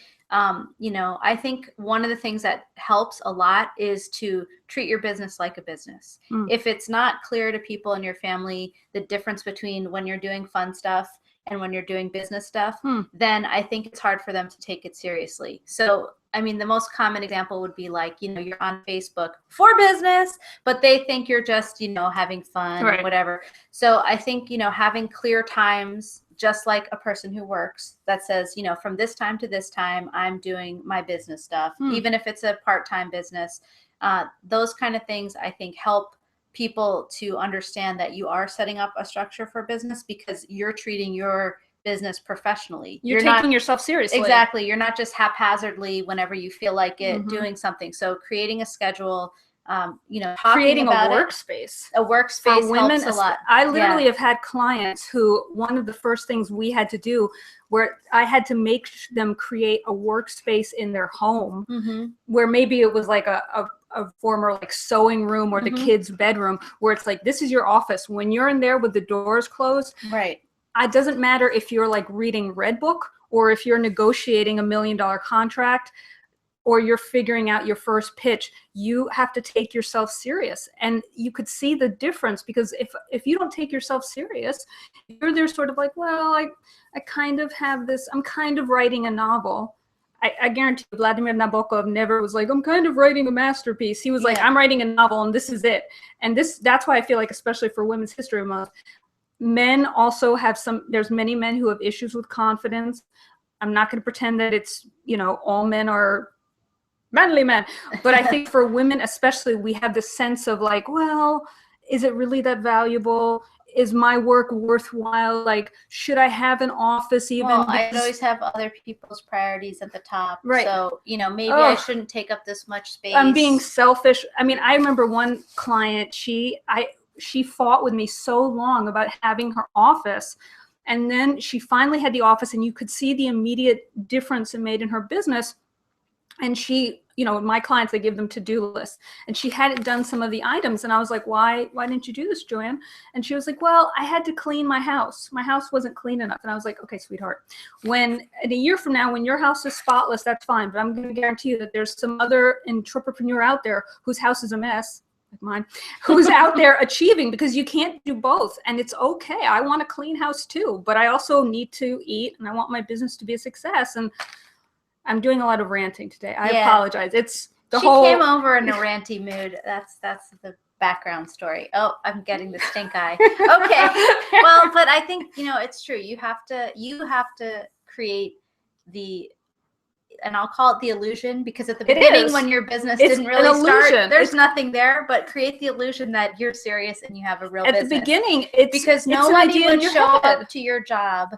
you know, I think one of the things that helps a lot is to treat your business like a business. If it's not clear to people in your family the difference between when you're doing fun stuff and when you're doing business stuff, then I think it's hard for them to take it seriously. So, I mean, the most common example would be like, you know, you're on Facebook for business, but they think you're just, you know, having fun or whatever. So I think, you know, having clear times, just like a person who works, that says, you know, from this time to this time, I'm doing my business stuff, even if it's a part-time business. Those kind of things, I think, help people to understand that you are setting up a structure for business because you're treating your business professionally. You're taking yourself seriously. Exactly. You're not just haphazardly whenever you feel like it doing something. So creating a schedule, you know, creating a workspace. A workspace for women helps a lot. I literally have had clients who, one of the first things we had to do, where I had to make them create a workspace in their home, where maybe it was like a former like sewing room or the kids' bedroom, where it's like, this is your office. When you're in there with the doors closed, it doesn't matter if you're like reading Red Book or if you're negotiating $1 million contract, or you're figuring out your first pitch, you have to take yourself serious. And you could see the difference, because if you don't take yourself serious, you're there sort of like, well, I kind of have this, I'm kind of writing a novel. I guarantee Vladimir Nabokov never was like, I'm kind of writing a masterpiece. He was like, I'm writing a novel and this is it. And that's why I feel like, especially for Women's History Month, men also have there's many men who have issues with confidence. I'm not going to pretend that it's, you know, all men are manly men, but I think for women especially, we have this sense of like, well, is it really that valuable? Is my work worthwhile? Like, should I have an office even? Well, I always have other people's priorities at the top. So, you know, maybe I shouldn't take up this much space. I'm being selfish. I mean, I remember one client, she fought with me so long about having her office. And then she finally had the office, and you could see the immediate difference it made in her business. And she, you know, my clients, they give them to-do lists, and she hadn't done some of the items. And I was like, why didn't you do this, Joanne? And she was like, well, I had to clean my house. My house wasn't clean enough. And I was like, okay, sweetheart, in a year from now, when your house is spotless, that's fine. But I'm going to guarantee you that there's some other entrepreneur out there whose house is a mess, like mine, who's out there achieving, because you can't do both. And it's okay. I want a clean house too, but I also need to eat, and I want my business to be a success. And I'm doing a lot of ranting today. I apologize. It's the she came over in a ranty mood. That's the background story. Oh, I'm getting the stink eye. Okay. Well, but I think, you know, it's true. You have to create and I'll call it the illusion, because at the beginning when your business didn't really start, there's nothing there, but create the illusion that you're serious and you have a real business. At the beginning, because nobody would show up to your job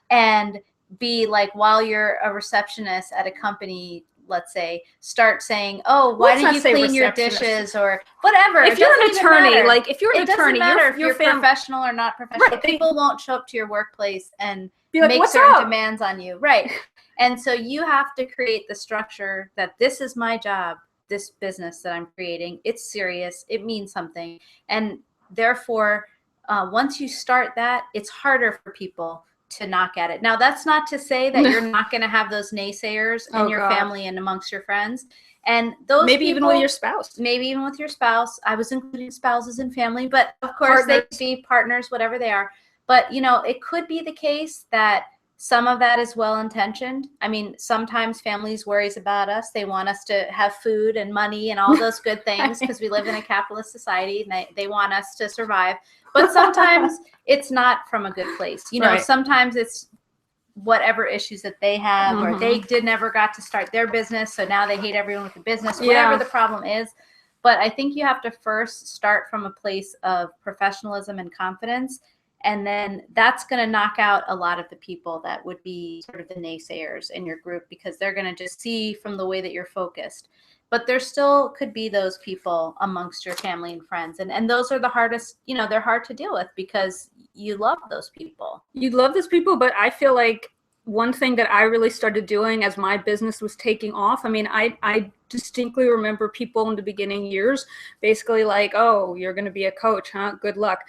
and be like, while you're a receptionist at a company, let's say, start saying, oh, why didn't you clean your dishes or whatever. If you're an attorney, like if you're an attorney, it doesn't matter if you're professional or not professional. Right. People won't show up to your workplace and make certain demands on you. Right. And so you have to create the structure that this is my job, this business that I'm creating. It's serious. It means something. And therefore, once you start that, it's harder for people to knock at it. Now, that's not to say that you're not going to have those naysayers in your family and amongst your friends. And those maybe even with your spouse. Maybe even with your spouse. I was including spouses and family, but of course they could be partners, whatever they are. But, you know, it could be the case that some of that is well-intentioned. I mean, sometimes families worries about us. They want us to have food and money and all those good things because we live in a capitalist society and they want us to survive. But sometimes it's not from a good place. You know, sometimes it's whatever issues that they have or they never got to start their business. So now they hate everyone with the business, whatever the problem is. But I think you have to first start from a place of professionalism and confidence. And then that's going to knock out a lot of the people that would be sort of the naysayers in your group, because they're going to just see from the way that you're focused. But there still could be those people amongst your family and friends. And those are the hardest, you know, they're hard to deal with because you love those people. You love those people, but I feel like one thing that I really started doing as my business was taking off, I mean, I distinctly remember people in the beginning years basically like, oh, you're going to be a coach, huh? Good luck.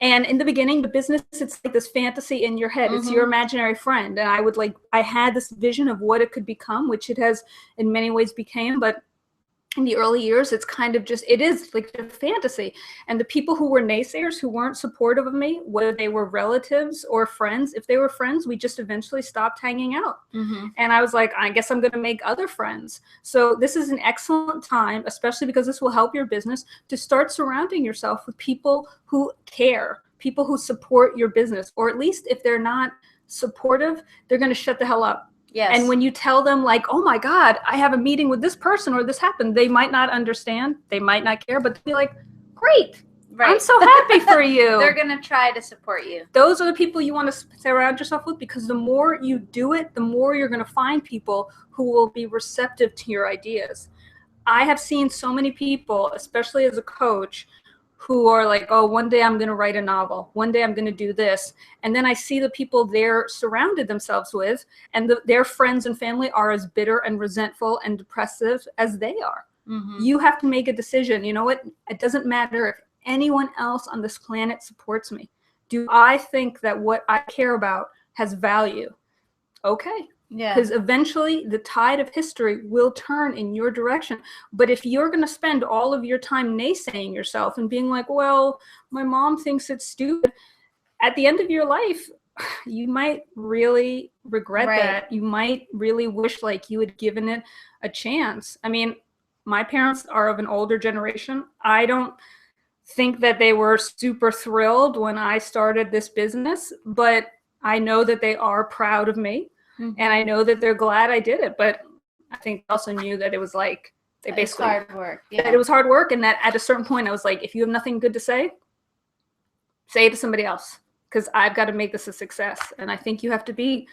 And in the beginning, the business, it's like this fantasy in your head. It's your imaginary friend. And I had this vision of what it could become, which it has in many ways became. But in the early years, it's kind of just, it is like a fantasy. And the people who were naysayers, who weren't supportive of me, whether they were relatives or friends, if they were friends, we just eventually stopped hanging out. And I was like, I guess I'm going to make other friends. So this is an excellent time, especially because this will help your business, to start surrounding yourself with people who care, people who support your business, or at least if they're not supportive, they're going to shut the hell up. Yes. And when you tell them like, oh my God, I have a meeting with this person or this happened, they might not understand, they might not care, but they'll be like, great, I'm so happy for you. They're going to try to support you. Those are the people you want to surround yourself with, because the more you do it, the more you're going to find people who will be receptive to your ideas. I have seen so many people, especially as a coach, who are like, oh, one day I'm going to write a novel. One day I'm going to do this. And then I see the people they're surrounded themselves with, and their friends and family are as bitter and resentful and depressive as they are. You have to make a decision. You know what? It doesn't matter if anyone else on this planet supports me. Do I think that what I care about has value? Okay. Yeah. Because eventually the tide of history will turn in your direction. But if you're going to spend all of your time naysaying yourself and being like, well, my mom thinks it's stupid, at the end of your life, you might really regret that. You might really wish like you had given it a chance. I mean, my parents are of an older generation. I don't think that they were super thrilled when I started this business, but I know that they are proud of me. And I know that they're glad I did it, but I think they also knew that it was like, they basically, it's hard work. That it was hard work. And that at a certain point I was like, if you have nothing good to say it to somebody else, because I've got to make this a success. And I think you have to be,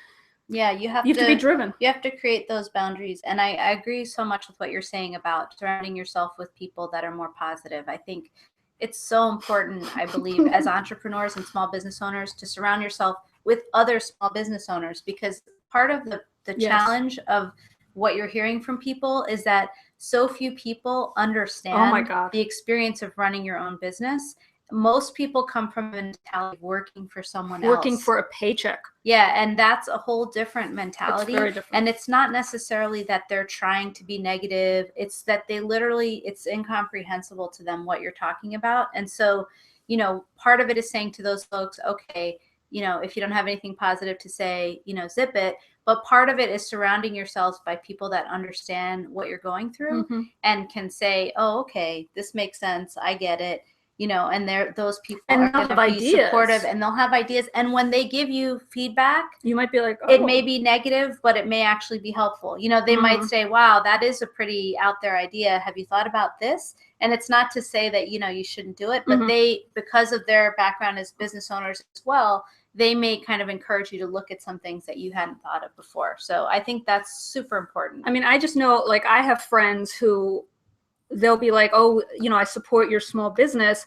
you have to be driven. You have to create those boundaries. And I agree so much with what you're saying about surrounding yourself with people that are more positive. I think it's so important, I believe, as entrepreneurs and small business owners, to surround yourself with other small business owners, because part of the challenge of what you're hearing from people is that so few people understand the experience of running your own business. Most people come from a mentality of working for someone else. Working for a paycheck. Yeah, and that's a whole different mentality. It's very different. And it's not necessarily that they're trying to be negative. It's that they literally, it's incomprehensible to them what you're talking about. And so, you know, part of it is saying to those folks, okay, you know, if you don't have anything positive to say, you know, zip it. But part of it is surrounding yourselves by people that understand what you're going through and can say, oh, okay, this makes sense. I get it. and those people And are they'll going to have be ideas. supportive, and they'll have ideas. And when they give you feedback, you might be like, oh. it may be negative, but it may actually be helpful. They might say, wow, that is a pretty out there idea. Have you thought about this? And it's not to say that, you shouldn't do it, but they, because of their background as business owners as well, they may kind of encourage you to look at some things that you hadn't thought of before. So I think that's super important. I mean, I just know, like, I have friends who they'll be like, oh, I support your small business.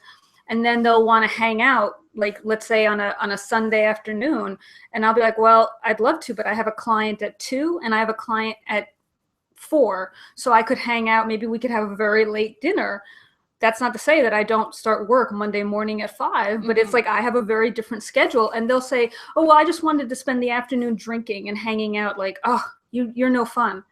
And then they'll want to hang out, like, let's say on a Sunday afternoon. And I'll be like, well, I'd love to, but I have a client at 2 and I have a client at 4. So I could hang out. Maybe we could have a very late dinner. That's not to say that I don't start work Monday morning at 5, but it's like I have a very different schedule. And they'll say, oh, well, I just wanted to spend the afternoon drinking and hanging out. Like, oh, you're no fun.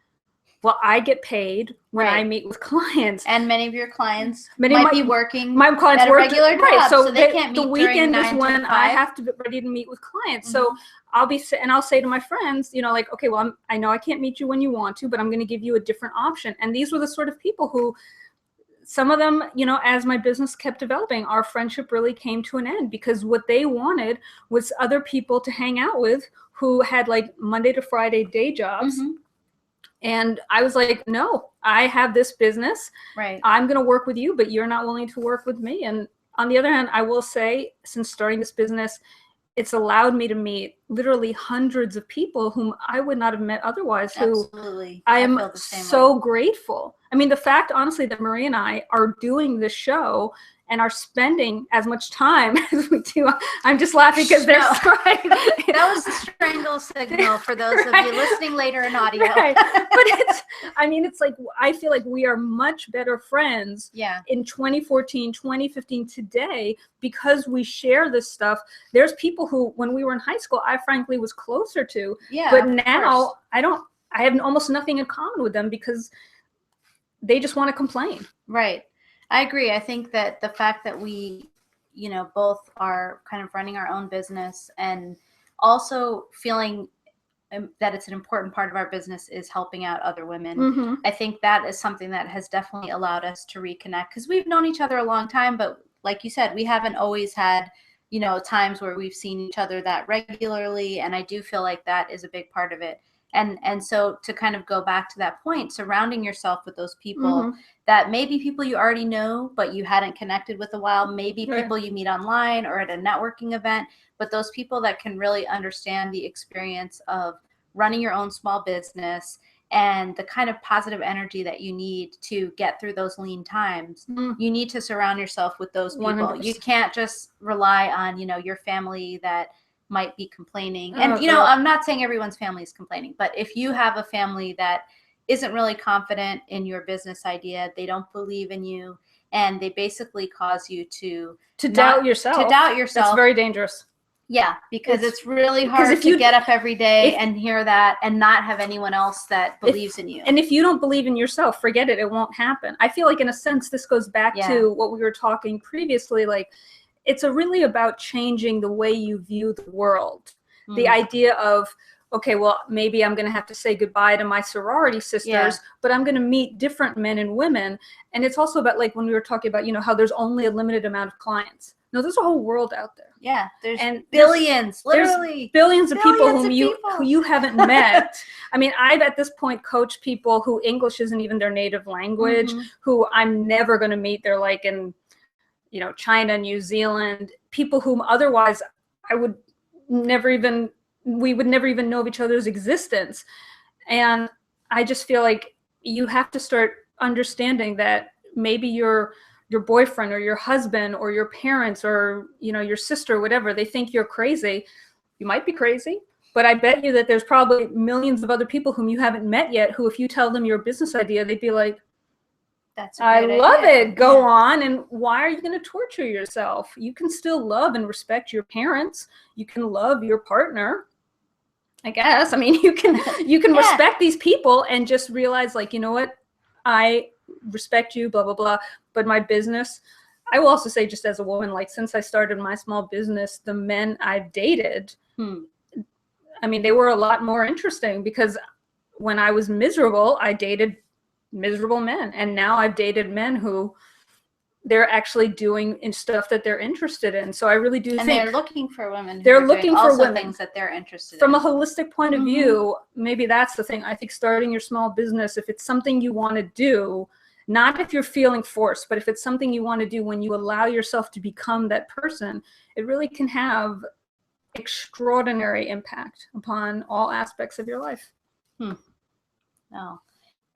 Well, I get paid when I meet with clients. And many of your clients might be working my clients at a regular job, right, so they can't meet the weekend is when 5. I have to be ready to meet with clients. So I'll say to my friends, like, okay, well, I know I can't meet you when you want to, but I'm going to give you a different option. And these were the sort of people who, some of them, as my business kept developing, our friendship really came to an end, because what they wanted was other people to hang out with who had like Monday to Friday day jobs. And I was like, no, I have this business. Right. I'm going to work with you, but you're not willing to work with me. And on the other hand, I will say, since starting this business, it's allowed me to meet literally hundreds of people whom I would not have met otherwise. Absolutely. I am so grateful. I mean, the fact, honestly, that Marie and I are doing this show and are spending as much time as we do. I'm just laughing because they're right. That was the strangle signal for those of you listening later in audio. Right. But it's like, I feel like we are much better friends in 2014, 2015 today, because we share this stuff. There's people who, when we were in high school, I frankly was closer to, but now I have almost nothing in common with them, because they just want to complain. Right. I agree. I think that the fact that we, both are kind of running our own business and also feeling that it's an important part of our business is helping out other women. I think that is something that has definitely allowed us to reconnect, because we've known each other a long time, but like you said, we haven't always had, times where we've seen each other that regularly. And I do feel like that is a big part of it. And so to kind of go back to that point, surrounding yourself with those people that maybe people you already know, but you hadn't connected with a while, maybe people you meet online or at a networking event, but those people that can really understand the experience of running your own small business and the kind of positive energy that you need to get through those lean times. You need to surround yourself with those people. 100%. You can't just rely on, your family that might be complaining. And, I'm not saying everyone's family is complaining, but if you have a family that isn't really confident in your business idea, they don't believe in you, and they basically cause you to doubt yourself. To doubt yourself. That's very dangerous. Yeah, because it's really hard to get up every day and hear that and not have anyone else that believes in you. And if you don't believe in yourself, forget it. It won't happen. I feel like, in a sense, this goes back to what we were talking previously, like, it's really about changing the way you view the world. The idea of, okay, well, maybe I'm going to have to say goodbye to my sorority sisters, but I'm going to meet different men and women. And it's also about, like, when we were talking about, how there's only a limited amount of clients. No, there's a whole world out there. Yeah, there's billions, literally. There's billions of people who you haven't met. I mean, I've at this point coached people who English isn't even their native language, who I'm never going to meet. They're like in, China, New Zealand, people whom otherwise we would never even know of each other's existence. And I just feel like you have to start understanding that maybe your boyfriend or your husband or your parents or, your sister, whatever, they think you're crazy. You might be crazy, but I bet you that there's probably millions of other people whom you haven't met yet, who, if you tell them your business idea, they'd be like, I love it. Go on. And why are you going to torture yourself? You can still love and respect your parents. You can love your partner, I guess. I mean, you can respect these people and just realize, like, you know what? I respect you, blah, blah, blah. But my business, I will also say, just as a woman, like, since I started my small business, the men I've dated, I mean, they were a lot more interesting, because when I was miserable, I dated miserable men. And now I've dated men who they're actually doing in stuff that they're interested in. So I really do think they're looking for women. They're looking for women things that they're interested from in. a holistic point of view. Maybe that's the thing. I think starting your small business, if it's something you want to do, not if you're feeling forced, but if it's something you want to do, when you allow yourself to become that person, it really can have extraordinary impact upon all aspects of your life. No.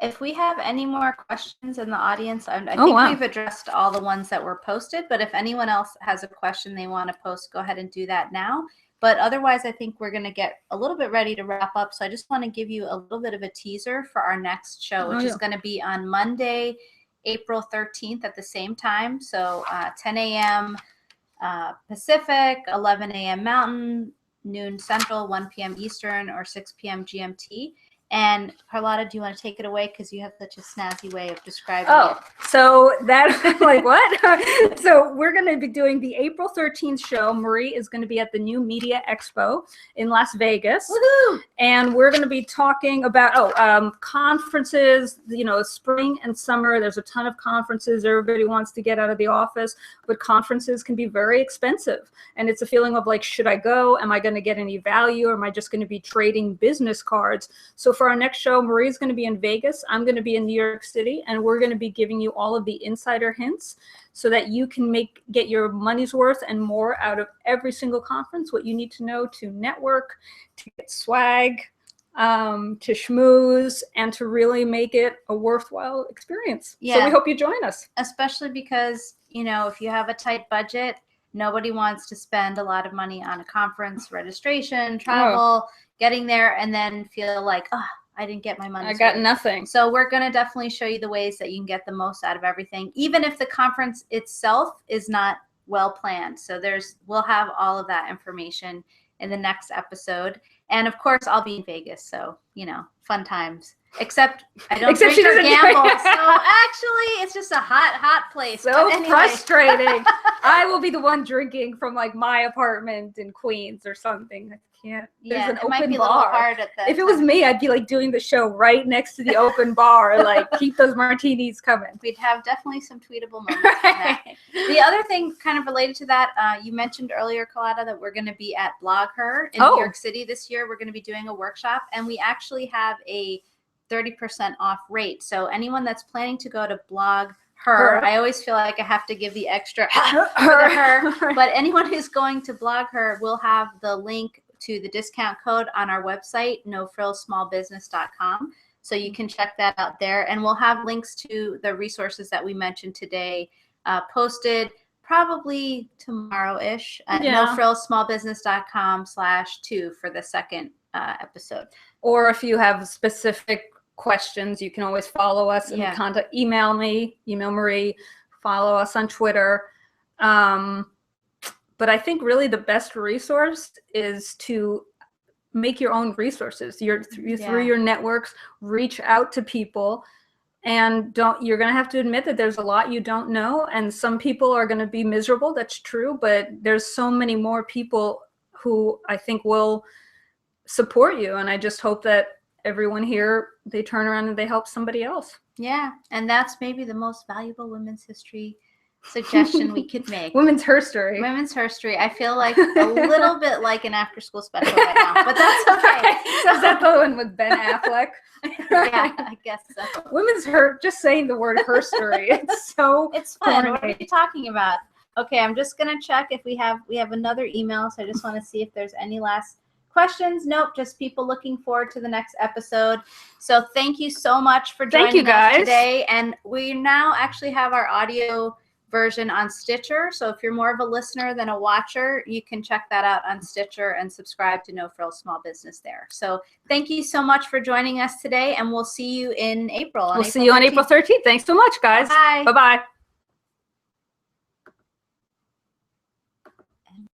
If we have any more questions in the audience, I think we've addressed all the ones that were posted, but if anyone else has a question they want to post, go ahead and do that now. But otherwise, I think we're going to get a little bit ready to wrap up. So I just want to give you a little bit of a teaser for our next show, which is going to be on Monday, April 13th at the same time. So 10 a.m. Pacific, 11 a.m. Mountain, noon Central, 1 p.m. Eastern, or 6 p.m. GMT. And Carlota, do you want to take it away? Because you have such a snazzy way of describing it. So that, like, what? So we're going to be doing the April 13th show. Marie is going to be at the New Media Expo in Las Vegas. Woohoo! And we're going to be talking about, conferences, you know, spring and summer. There's a ton of conferences. Everybody wants to get out of the office, but conferences can be very expensive. And it's a feeling of like, should I go? Am I going to get any value? Or am I just going to be trading business cards? So for our next show, Marie's going to be in Vegas. I'm going to be in New York City, and we're going to be giving you all of the insider hints so that you can get your money's worth and more out of every single conference, what you need to know to network, to get swag, to schmooze, and to really make it a worthwhile experience. Yeah. So we hope you join us. Especially because, you know, if you have a tight budget, nobody wants to spend a lot of money on a conference registration, travel, getting there, and then feel like, I didn't get my money. I got nothing. So we're going to definitely show you the ways that you can get the most out of everything, even if the conference itself is not well planned. So we'll have all of that information in the next episode. And of course, I'll be in Vegas. So, you know, fun times. Except I don't drink or gamble. So actually, it's just a hot place. So frustrating. I will be the one drinking from like my apartment in Queens or something. I can't. There's an open bar. If it was me, I'd be like doing the show right next to the open bar. Like, keep those martinis coming. We'd have definitely some tweetable moments. Right. The other thing kind of related to that, you mentioned earlier, Carlota, that we're going to be at Blog Her in New York City this year. We're going to be doing a workshop, and we actually have a 30% off rate. So anyone that's planning to go to Blog Her, I always feel like I have to give the extra for the her, but anyone who's going to Blog Her will have the link to the discount code on our website, nofrillsmallbusiness.com. So you can check that out there, and we'll have links to the resources that we mentioned today posted probably tomorrow-ish at nofrillsmallbusiness.com/2 for the second episode. Or if you have specific questions, you can always follow us and email Marie, follow us on Twitter. But I think really the best resource is to make your own resources. Through your networks, reach out to people, and you're going to have to admit that there's a lot you don't know, and some people are going to be miserable. That's true, but there's so many more people who I think will support you, and I just hope that everyone here, they turn around and they help somebody else. Yeah, and that's maybe the most valuable women's history suggestion we could make. Women's herstory. Women's herstory. I feel like a little bit like an after-school special right now, but that's okay. So, is that the one with Ben Affleck? Yeah, I guess so. Women's just saying the word herstory. It's so it's fun. What are you talking about? Okay, I'm just gonna check if we have another email. So I just want to see if there's any last questions. Nope, just people looking forward to the next episode. So thank you so much for joining us today. And we now actually have our audio version on Stitcher. So if you're more of a listener than a watcher, you can check that out on Stitcher and subscribe to No Frills Small Business there. So thank you so much for joining us today, and we'll see you in April. We'll see you on April 13th. Thanks so much, guys. Bye. Bye-bye.